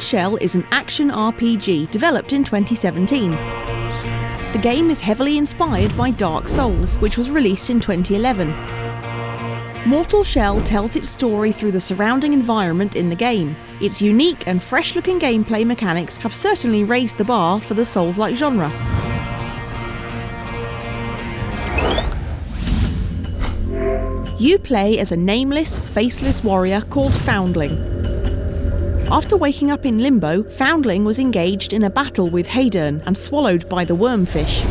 Shell is an action RPG developed in 2017. The game is heavily inspired by Dark Souls, which was released in 2011. Mortal Shell tells its story through the surrounding environment in the game. Its unique and fresh-looking gameplay mechanics have certainly raised the bar for the Souls-like genre. You play as a nameless, faceless warrior called Foundling. After waking up in Limbo, Foundling was engaged in a battle with Hadern and swallowed by the wormfish.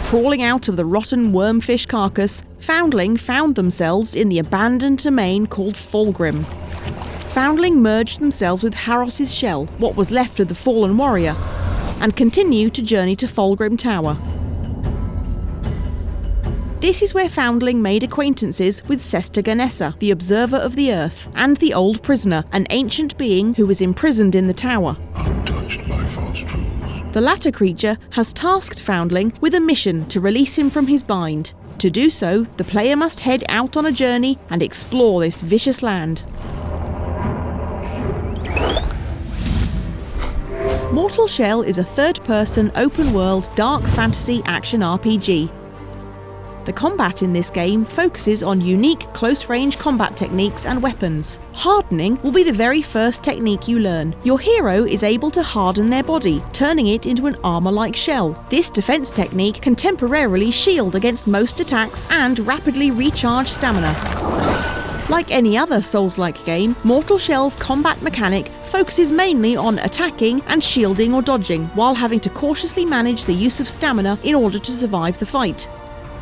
Crawling out of the rotten wormfish carcass, Foundling found themselves in the abandoned domain called Fulgrim. Foundling merged themselves with Haros's shell, what was left of the fallen warrior, and continued to journey to Fulgrim Tower. This is where Foundling made acquaintances with Sesta Ganessa, the Observer of the Earth, and the Old Prisoner, an ancient being who was imprisoned in the tower. Untouched by false truths. The latter creature has tasked Foundling with a mission to release him from his bind. To do so, the player must head out on a journey and explore this vicious land. Mortal Shell is a third-person, open-world, dark fantasy action RPG. The combat in this game focuses on unique close-range combat techniques and weapons. Hardening will be the very first technique you learn. Your hero is able to harden their body, turning it into an armour-like shell. This defence technique can temporarily shield against most attacks and rapidly recharge stamina. Like any other Souls-like game, Mortal Shell's combat mechanic focuses mainly on attacking and shielding or dodging, while having to cautiously manage the use of stamina in order to survive the fight.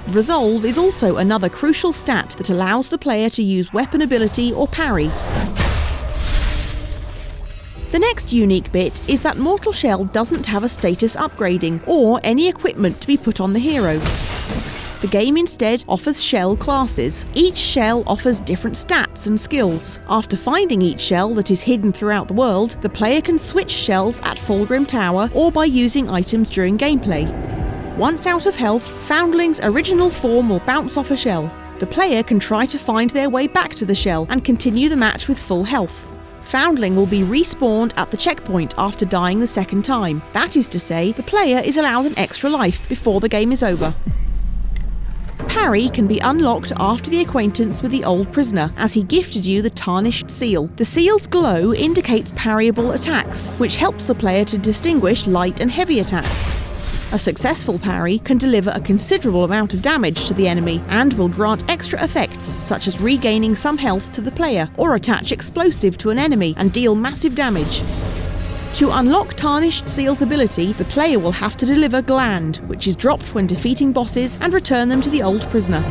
Resolve is also another crucial stat that allows the player to use weapon ability or parry. The next unique bit is that Mortal Shell doesn't have a status upgrading or any equipment to be put on the hero. The game instead offers shell classes. Each shell offers different stats and skills. After finding each shell that is hidden throughout the world, the player can switch shells at Fulgrim Tower or by using items during gameplay. Once out of health, Foundling's original form will bounce off a shell. The player can try to find their way back to the shell and continue the match with full health. Foundling will be respawned at the checkpoint after dying the second time. That is to say, the player is allowed an extra life before the game is over. Parry can be unlocked after the acquaintance with the Old Prisoner, as he gifted you the Tarnished Seal. The seal's glow indicates parryable attacks, which helps the player to distinguish light and heavy attacks. A successful parry can deliver a considerable amount of damage to the enemy and will grant extra effects such as regaining some health to the player or attach explosive to an enemy and deal massive damage. To unlock Tarnished Seal's ability, the player will have to deliver Gland, which is dropped when defeating bosses, and return them to the Old Prisoner.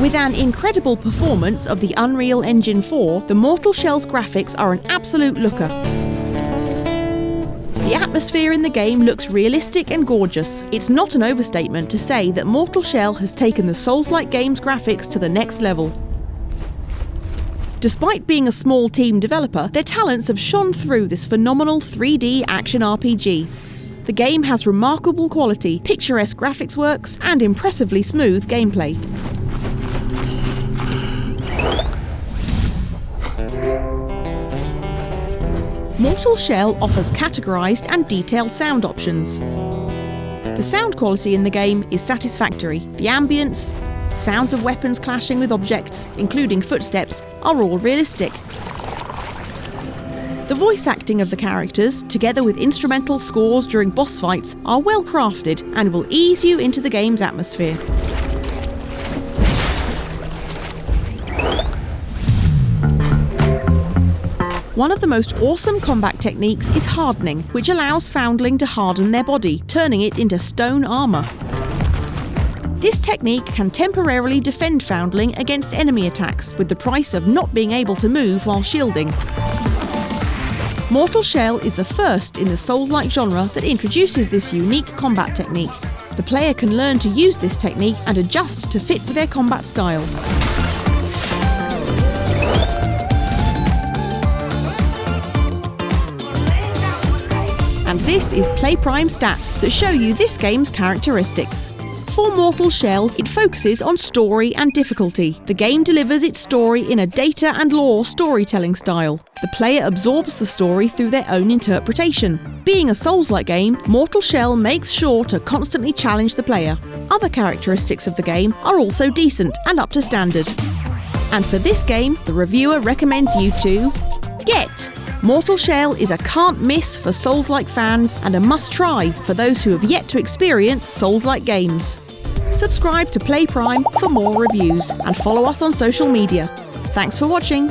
With an incredible performance of the Unreal Engine 4, the Mortal Shell's graphics are an absolute looker. The atmosphere in the game looks realistic and gorgeous. It's not an overstatement to say that Mortal Shell has taken the Souls-like game's graphics to the next level. Despite being a small team developer, their talents have shone through this phenomenal 3D action RPG. The game has remarkable quality, picturesque graphics works, and impressively smooth gameplay. Mortal Shell offers categorized and detailed sound options. The sound quality in the game is satisfactory. The ambience, sounds of weapons clashing with objects, including footsteps, are all realistic. The voice acting of the characters, together with instrumental scores during boss fights, are well crafted and will ease you into the game's atmosphere. One of the most awesome combat techniques is hardening, which allows Foundling to harden their body, turning it into stone armour. This technique can temporarily defend Foundling against enemy attacks, with the price of not being able to move while shielding. Mortal Shell is the first in the Souls-like genre that introduces this unique combat technique. The player can learn to use this technique and adjust to fit with their combat style. And this is PlayPrime stats that show you this game's characteristics. For Mortal Shell, it focuses on story and difficulty. The game delivers its story in a data and lore storytelling style. The player absorbs the story through their own interpretation. Being a Souls-like game, Mortal Shell makes sure to constantly challenge the player. Other characteristics of the game are also decent and up to standard. And for this game, the reviewer recommends you to get. Mortal Shell is a can't-miss for Souls-like fans and a must-try for those who have yet to experience Souls-like games. Subscribe to PlayPrime for more reviews and follow us on social media. Thanks for watching.